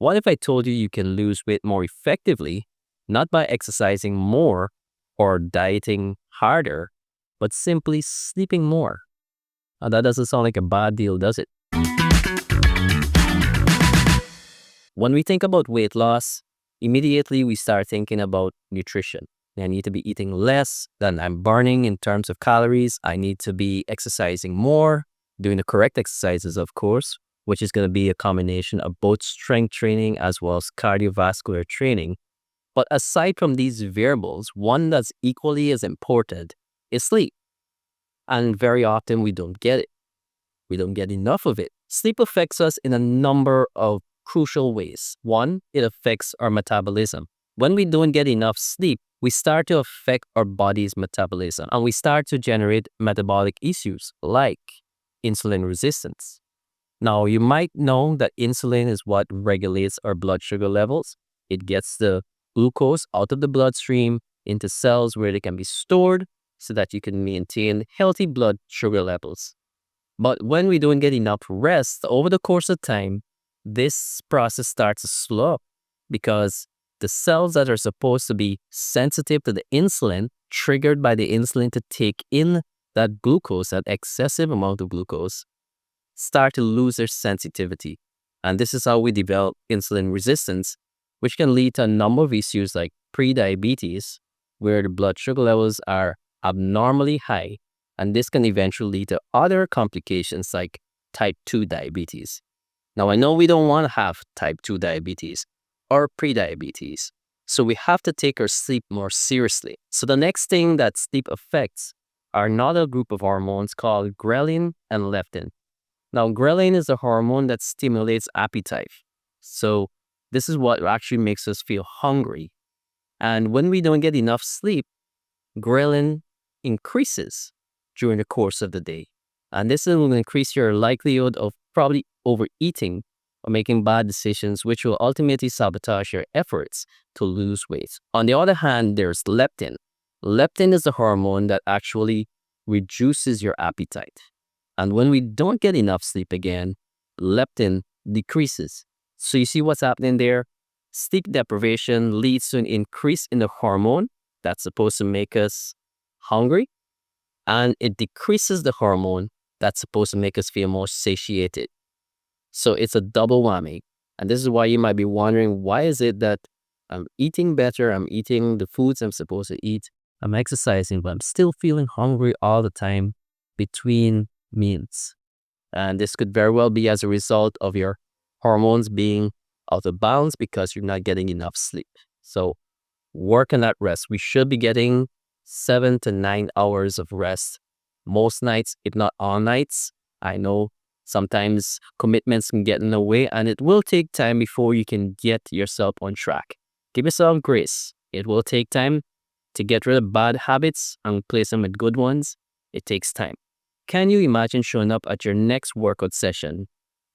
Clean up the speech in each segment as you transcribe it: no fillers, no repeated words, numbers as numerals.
What if I told you you can lose weight more effectively, not by exercising more or dieting harder, but simply sleeping more? Now, that doesn't sound like a bad deal, does it? When we think about weight loss, immediately we start thinking about nutrition. I need to be eating less than I'm burning in terms of calories. I need to be exercising more, doing the correct exercises, of course, which is going to be a combination of both strength training as well as cardiovascular training. But aside from these variables, one that's equally as important is sleep. And very often we don't get it. We don't get enough of it. Sleep affects us in a number of crucial ways. One, it affects our metabolism. When we don't get enough sleep, we start to affect our body's metabolism and we start to generate metabolic issues like insulin resistance. Now, you might know that insulin is what regulates our blood sugar levels. It gets the glucose out of the bloodstream into cells where they can be stored so that you can maintain healthy blood sugar levels. But when we don't get enough rest over the course of time, this process starts to slow up because the cells that are supposed to be sensitive to the insulin, triggered by the insulin to take in that glucose, that excessive amount of glucose, start to lose their sensitivity. And this is how we develop insulin resistance, which can lead to a number of issues like prediabetes, where the blood sugar levels are abnormally high. And this can eventually lead to other complications like type 2 diabetes. Now, I know we don't want to have type 2 diabetes or prediabetes, so we have to take our sleep more seriously. So the next thing that sleep affects are another group of hormones called ghrelin and leptin. Now, ghrelin is a hormone that stimulates appetite. So this is what actually makes us feel hungry. And when we don't get enough sleep, ghrelin increases during the course of the day. And this will increase your likelihood of probably overeating or making bad decisions, which will ultimately sabotage your efforts to lose weight. On the other hand, there's leptin. Leptin is the hormone that actually reduces your appetite. And when we don't get enough sleep again, leptin decreases. So you see what's happening there? Sleep deprivation leads to an increase in the hormone that's supposed to make us hungry, and it decreases the hormone that's supposed to make us feel more satiated. So it's a double whammy. And this is why you might be wondering, why is it that I'm eating better, I'm eating the foods I'm supposed to eat, I'm exercising, but I'm still feeling hungry all the time between meals? And this could very well be as a result of your hormones being out of balance because you're not getting enough sleep. So work on that rest. We should be getting 7 to 9 hours of rest most nights, if not all nights. I know sometimes commitments can get in the way, and it will take time before you can get yourself on track. Give yourself grace. It will take time to get rid of bad habits and replace them with good ones. It takes time. Can you imagine showing up at your next workout session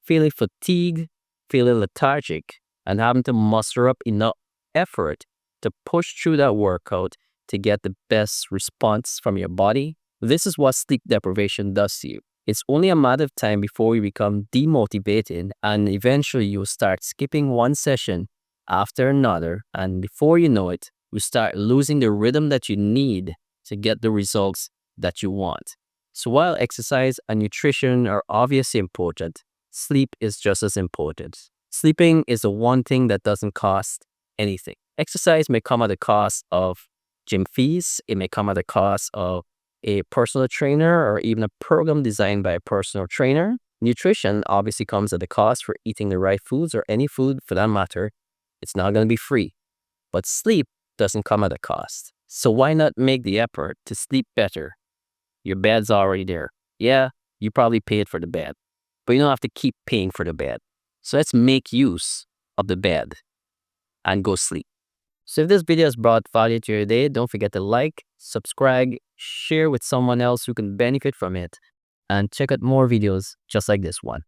feeling fatigued, feeling lethargic, and having to muster up enough effort to push through that workout to get the best response from your body? This is what sleep deprivation does to you. It's only a matter of time before you become demotivated, and eventually you'll start skipping one session after another, and before you know it, you start losing the rhythm that you need to get the results that you want. So while exercise and nutrition are obviously important, sleep is just as important. Sleeping is the one thing that doesn't cost anything. Exercise may come at the cost of gym fees, it may come at the cost of a personal trainer or even a program designed by a personal trainer. Nutrition obviously comes at the cost for eating the right foods, or any food for that matter. It's not going to be free. But sleep doesn't come at a cost. So why not make the effort to sleep better? Your bed's already there. Yeah, you probably paid for the bed, but you don't have to keep paying for the bed. So let's make use of the bed and go sleep. So if this video has brought value to your day, don't forget to like, subscribe, share with someone else who can benefit from it, and check out more videos just like this one.